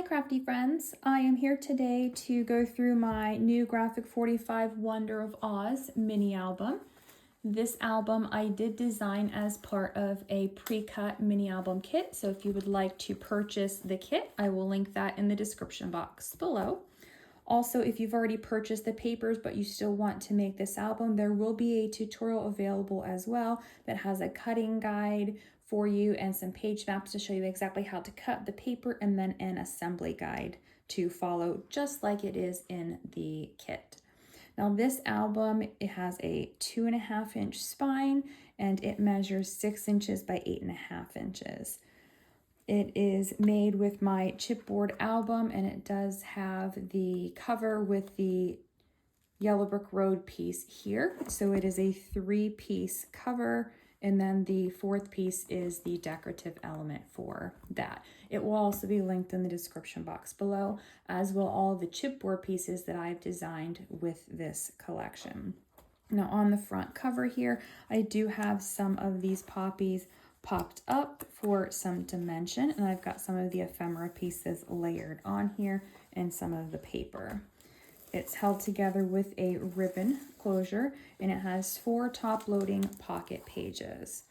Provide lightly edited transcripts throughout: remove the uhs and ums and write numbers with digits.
crafty friends. I am here today to go through my new Graphic 45 Wonder of Oz mini album. This album I did design as part of a pre-cut mini album kit, so if you would like to purchase the kit, I will link that in the description box below. Also, if you've already purchased the papers but you still want to make this album, there will be a tutorial available as well that has a cutting guide for you and some page maps to show you exactly how to cut the paper, and then an assembly guide to follow just like it is in the kit. Now this album, it has a 2.5 inch spine and it measures 6 inches by 8.5 inches. It is made with my chipboard album, and it does have the cover with the Yellow Brick Road piece here. So it is a 3-piece cover, and then the 4th piece is the decorative element for that. It will also be linked in the description box below, as will all the chipboard pieces that I've designed with this collection. Now on the front cover here, I do have some of these poppies popped up for some dimension, and I've got some of the ephemera pieces layered on here and some of the paper. It's held together with a ribbon closure, and it has 4 top-loading pocket pages.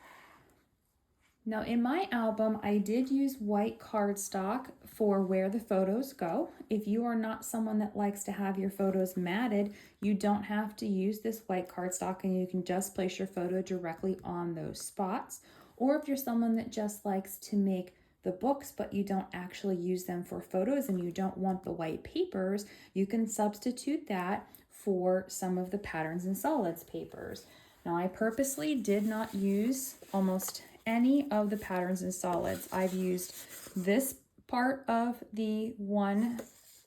Now in my album, I did use white cardstock for where the photos go. If you are not someone that likes to have your photos matted, you don't have to use this white cardstock, and you can just place your photo directly on those spots. Or if you're someone that just likes to make the books but you don't actually use them for photos and you don't want the white papers, you can substitute that for some of the patterns and solids papers. Now I purposely did not use almost any of the patterns and solids. I've used this part of the one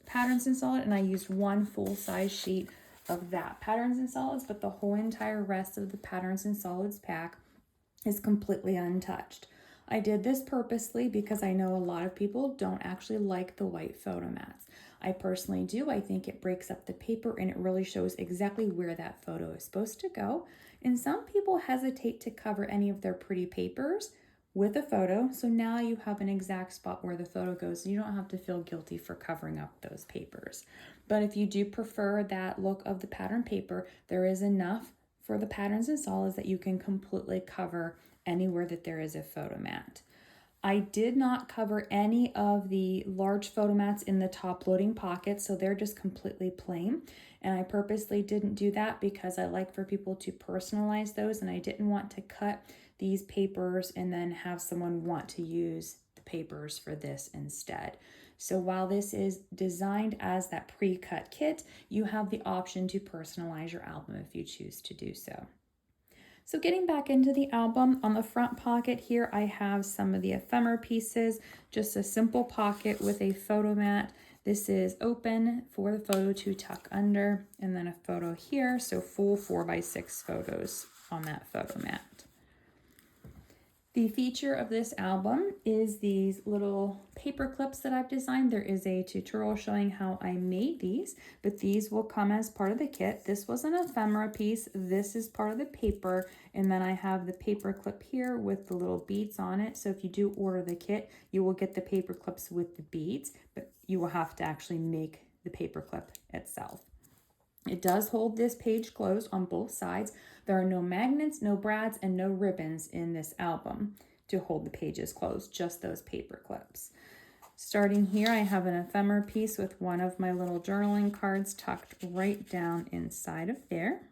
patterns and solid, and I used one full-size sheet of that patterns and solids, but the whole entire rest of the patterns and solids pack is completely untouched. I did this purposely because I know a lot of people don't actually like the white photo mats. I personally do. I think it breaks up the paper and it really shows exactly where that photo is supposed to go. And some people hesitate to cover any of their pretty papers with a photo. So now you have an exact spot where the photo goes. You don't have to feel guilty for covering up those papers. But if you do prefer that look of the pattern paper, there is enough for the patterns and solids that you can completely cover anywhere that there is a photo mat. I did not cover any of the large photo mats in the top loading pockets, so they're just completely plain. And I purposely didn't do that because I like for people to personalize those, and I didn't want to cut these papers and then have someone want to use the papers for this instead. So while this is designed as that pre-cut kit, you have the option to personalize your album if you choose to do so. So getting back into the album, on the front pocket here, I have some of the ephemera pieces, just a simple pocket with a photo mat. This is open for the photo to tuck under, and then a photo here, so full 4x6 photos on that photo mat. The feature of this album is these little paper clips that I've designed. There is a tutorial showing how I made these, but these will come as part of the kit. This was an ephemera piece. This is part of the paper, and then I have the paper clip here with the little beads on it. So if you do order the kit, you will get the paper clips with the beads, but you will have to actually make the paper clip itself. It does hold this page closed on both sides. There are no magnets, no brads, and no ribbons in this album to hold the pages closed, just those paper clips. Starting here, I have an ephemera piece with one of my little journaling cards tucked right down inside of there.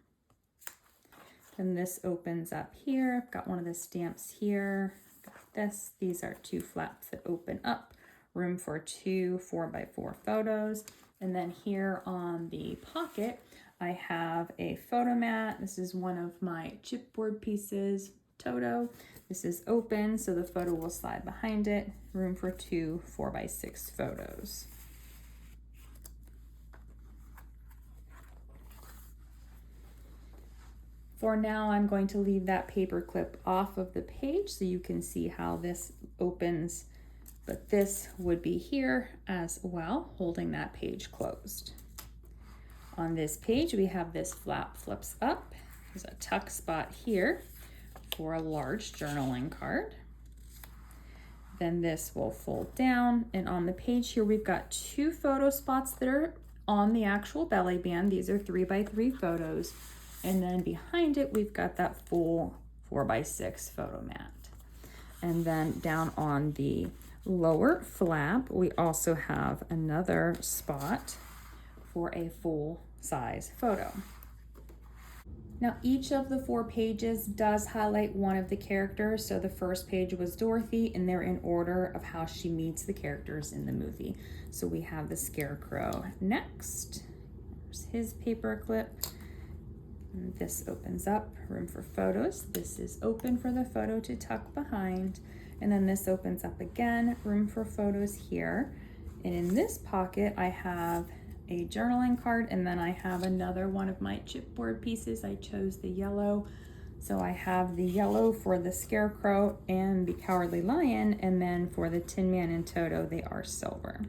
And this opens up here. I've got one of the stamps here. Got this. These are 2 flaps that open up. Room for 2 4x4 photos. And then here on the pocket, I have a photo mat. This is one of my chipboard pieces, Toto. This is open, so the photo will slide behind it. Room for 2 4x6 photos. For now, I'm going to leave that paper clip off of the page so you can see how this opens, but this would be here as well, holding that page closed. On this page, we have this flap flips up. There's a tuck spot here for a large journaling card. Then this will fold down, and on the page here we've got 2 photo spots that are on the actual belly band. These are 3x3 photos, and then behind it we've got that full 4x6 photo mat. And then down on the lower flap we also have another spot for a full size photo. Now each of the 4 pages does highlight one of the characters. So the first page was Dorothy, and they're in order of how she meets the characters in the movie. So we have the Scarecrow next. There's his paper clip. And this opens up, room for photos. This is open for the photo to tuck behind. And then this opens up again, room for photos here. And in this pocket I have a journaling card, and then I have another one of my chipboard pieces. I chose the yellow, so I have the yellow for the Scarecrow and the Cowardly Lion, and then for the Tin Man and Toto they are silver.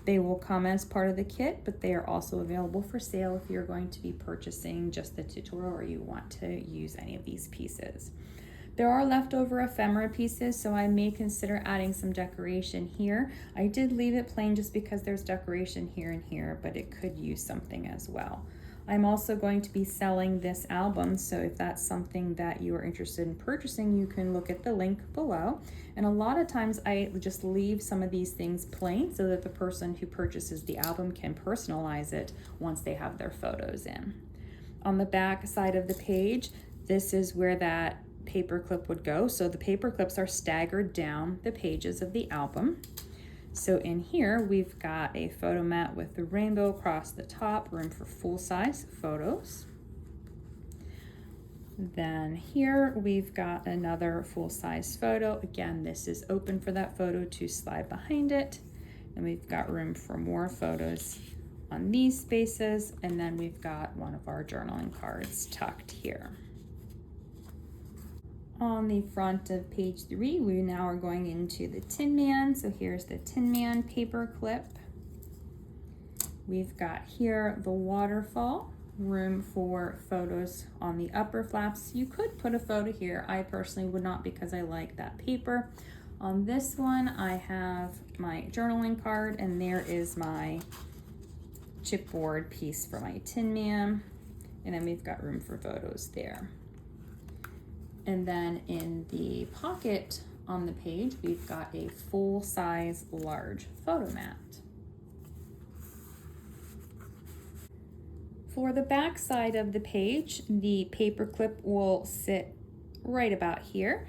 They will come as part of the kit, but they are also available for sale if you're going to be purchasing just the tutorial or you want to use any of these pieces. There are leftover ephemera pieces, so I may consider adding some decoration here. I did leave it plain just because there's decoration here and here, but it could use something as well. I'm also going to be selling this album, so if that's something that you are interested in purchasing, you can look at the link below. And a lot of times I just leave some of these things plain so that the person who purchases the album can personalize it once they have their photos in. On the back side of the page, this is where that paper clip would go. So the paper clips are staggered down the pages of the album. So in here we've got a photo mat with the rainbow across the top, room for full-size photos. Then here we've got another full-size photo. Again, this is open for that photo to slide behind it. And we've got room for more photos on these spaces. And then we've got one of our journaling cards tucked here. On the front of page 3, we now are going into the Tin Man. So here's the Tin Man paper clip. We've got here the waterfall, room for photos on the upper flaps. You could put a photo here. I personally would not because I like that paper. On this one, I have my journaling card, and there is my chipboard piece for my Tin Man. And then we've got room for photos there. And then in the pocket on the page, we've got a full-size large photo mat. For the back side of the page, the paper clip will sit right about here.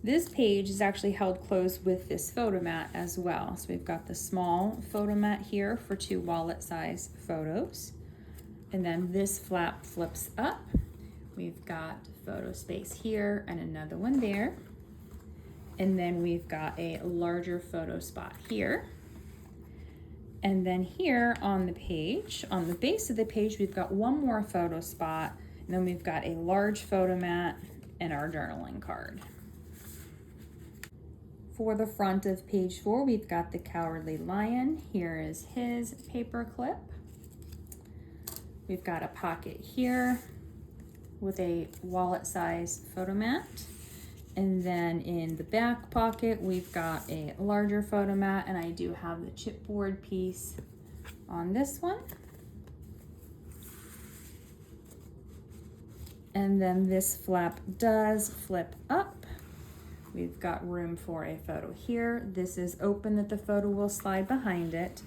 This page is actually held closed with this photo mat as well. So we've got the small photo mat here for 2 wallet-size photos. And then this flap flips up. We've got photo space here and another one there. And then we've got a larger photo spot here. And then here on the page, on the base of the page, we've got one more photo spot. And then we've got a large photo mat and our journaling card. For the front of page 4, we've got the Cowardly Lion. Here is his paper clip. We've got a pocket here with a wallet size photo mat. And then in the back pocket, we've got a larger photo mat, and I do have the chipboard piece on this one. And then this flap does flip up. We've got room for a photo here. This is open that the photo will slide behind it.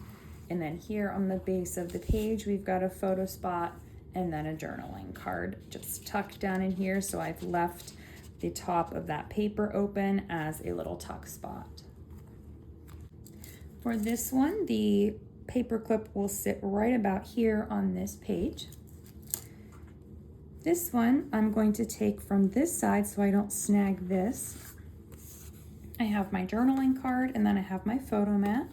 And then here on the base of the page, we've got a photo spot and then a journaling card just tucked down in here. So I've left the top of that paper open as a little tuck spot. For this one, the paper clip will sit right about here on this page. This one I'm going to take from this side so I don't snag this. I have my journaling card, and then I have my photo mat.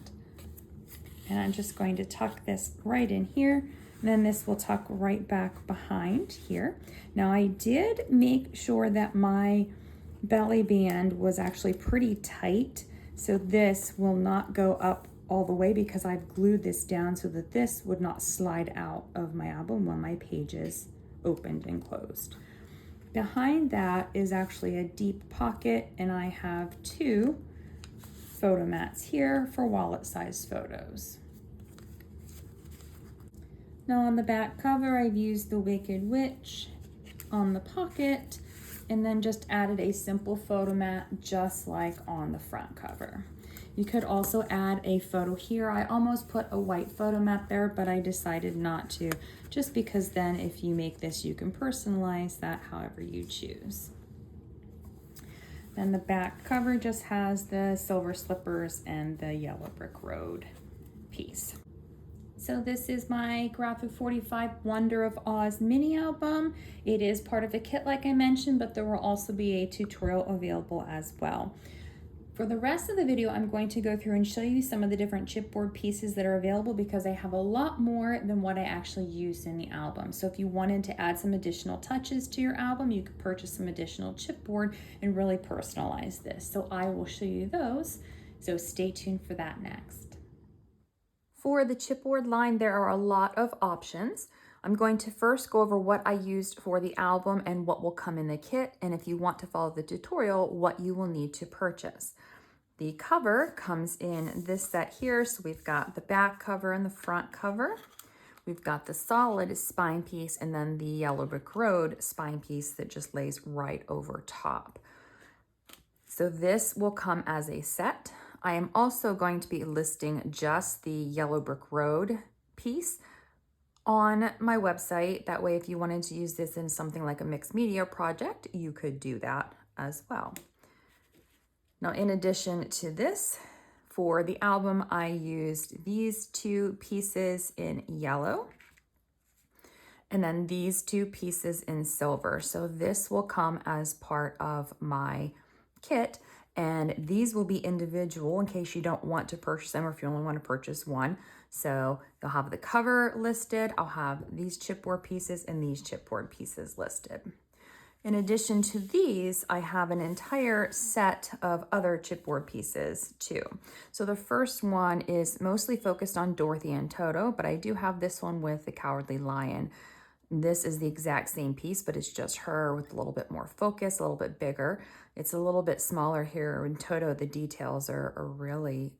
And I'm just going to tuck this right in here. And then this will tuck right back behind here. Now I did make sure that my belly band was actually pretty tight. So this will not go up all the way because I've glued this down so that this would not slide out of my album when my pages opened and closed. Behind that is actually a deep pocket, and I have 2 photo mats here for wallet size photos. Now on the back cover, I've used the Wicked Witch on the pocket and then just added a simple photo mat just like on the front cover. You could also add a photo here. I almost put a white photo mat there, but I decided not to, just because then if you make this, you can personalize that however you choose. Then the back cover just has the silver slippers and the yellow brick road piece. So this is my Graphic 45 Wonder of Oz mini album. It is part of the kit like I mentioned, but there will also be a tutorial available as well. For the rest of the video, I'm going to go through and show you some of the different chipboard pieces that are available because I have a lot more than what I actually used in the album. So if you wanted to add some additional touches to your album, you could purchase some additional chipboard and really personalize this. So I will show you those. So stay tuned for that next. For the chipboard line, there are a lot of options. I'm going to first go over what I used for the album and what will come in the kit, and if you want to follow the tutorial, what you will need to purchase. The cover comes in this set here, so we've got the back cover and the front cover. We've got the solid spine piece and then the yellow brick road spine piece that just lays right over top. So this will come as a set. I am also going to be listing just the yellow brick road piece on my website. That way, if you wanted to use this in something like a mixed media project, you could do that as well. Now, in addition to this, for the album, I used these two pieces in yellow and then these two pieces in silver. So this will come as part of my kit, and these will be individual in case you don't want to purchase them or if you only want to purchase one. So you'll have the cover listed. I'll have these chipboard pieces and these chipboard pieces listed. In addition to these, I have an entire set of other chipboard pieces too. So the first one is mostly focused on Dorothy and Toto, but I do have this one with the Cowardly Lion. This is the exact same piece, but it's just her with a little bit more focus, a little bit bigger. It's a little bit smaller here. In Toto, the details are really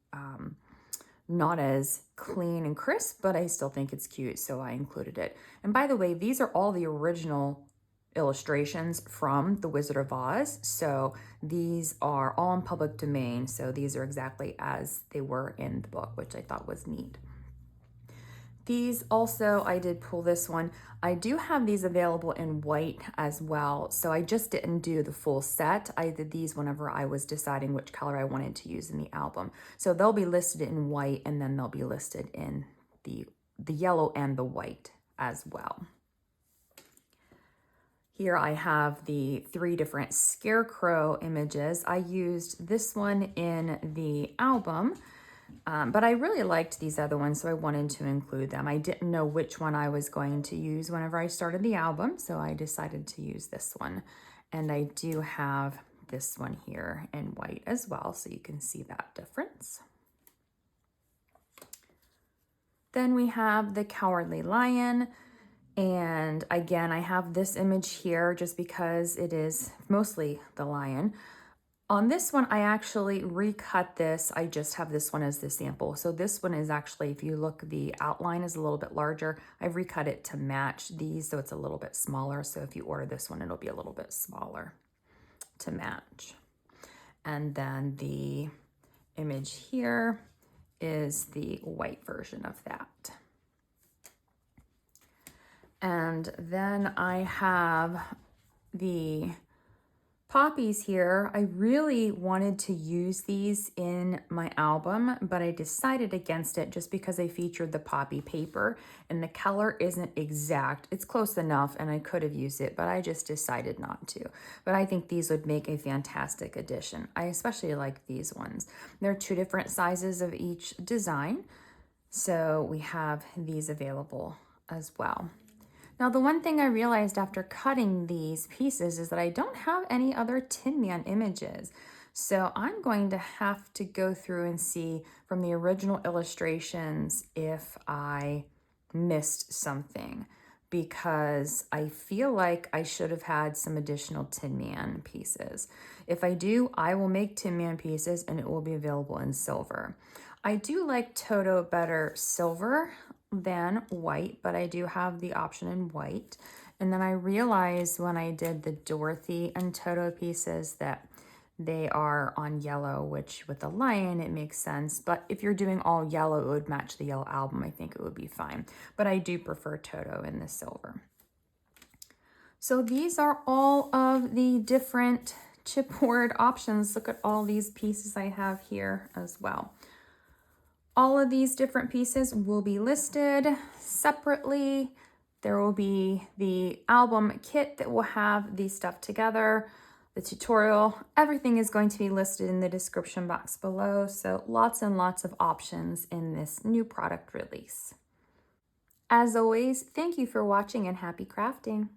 not as clean and crisp, but I still think it's cute, so I included it. And by the way, these are all the original illustrations from The Wizard of Oz, so these are all in public domain, so these are exactly as they were in the book, which I thought was neat. These also, I did pull this one. I do have these available in white as well, so I just didn't do the full set. I did these whenever I was deciding which color I wanted to use in the album. So they'll be listed in white, and then they'll be listed in the yellow and the white as well. Here I have the 3 different scarecrow images. I used this one in the album, but I really liked these other ones, so I wanted to include them. I didn't know which one I was going to use whenever I started the album, so I decided to use this one. And I do have this one here in white as well, so you can see that difference. Then we have the Cowardly Lion. And again, I have this image here just because it is mostly the lion. On this one, I actually recut this. I just have this one as the sample. So this one is actually, if you look, the outline is a little bit larger. I've recut it to match these, so it's a little bit smaller. So if you order this one, it'll be a little bit smaller to match. And then the image here is the white version of that. And then I have the poppies here. I really wanted to use these in my album, but I decided against it just because I featured the poppy paper and the color isn't exact. It's close enough and I could have used it, but I just decided not to. But I think these would make a fantastic addition. I especially like these ones. There are 2 different sizes of each design, so we have these available as well. Now, the one thing I realized after cutting these pieces is that I don't have any other Tin Man images. So I'm going to have to go through and see from the original illustrations if I missed something. because I feel like I should have had some additional Tin Man pieces. If I do, I will make Tin Man pieces and it will be available in silver. I do like Toto better silver than white, but I do have the option in white. And then I realized when I did the Dorothy and Toto pieces that they are on yellow, which with the lion, it makes sense. But if you're doing all yellow, it would match the yellow album. I think it would be fine. But I do prefer Toto in the silver. So these are all of the different chipboard options. Look at all these pieces I have here as well. All of these different pieces will be listed separately. There will be the album kit that will have these stuff together, the tutorial, everything is going to be listed in the description box below. So lots and lots of options in this new product release. As always, thank you for watching and happy crafting.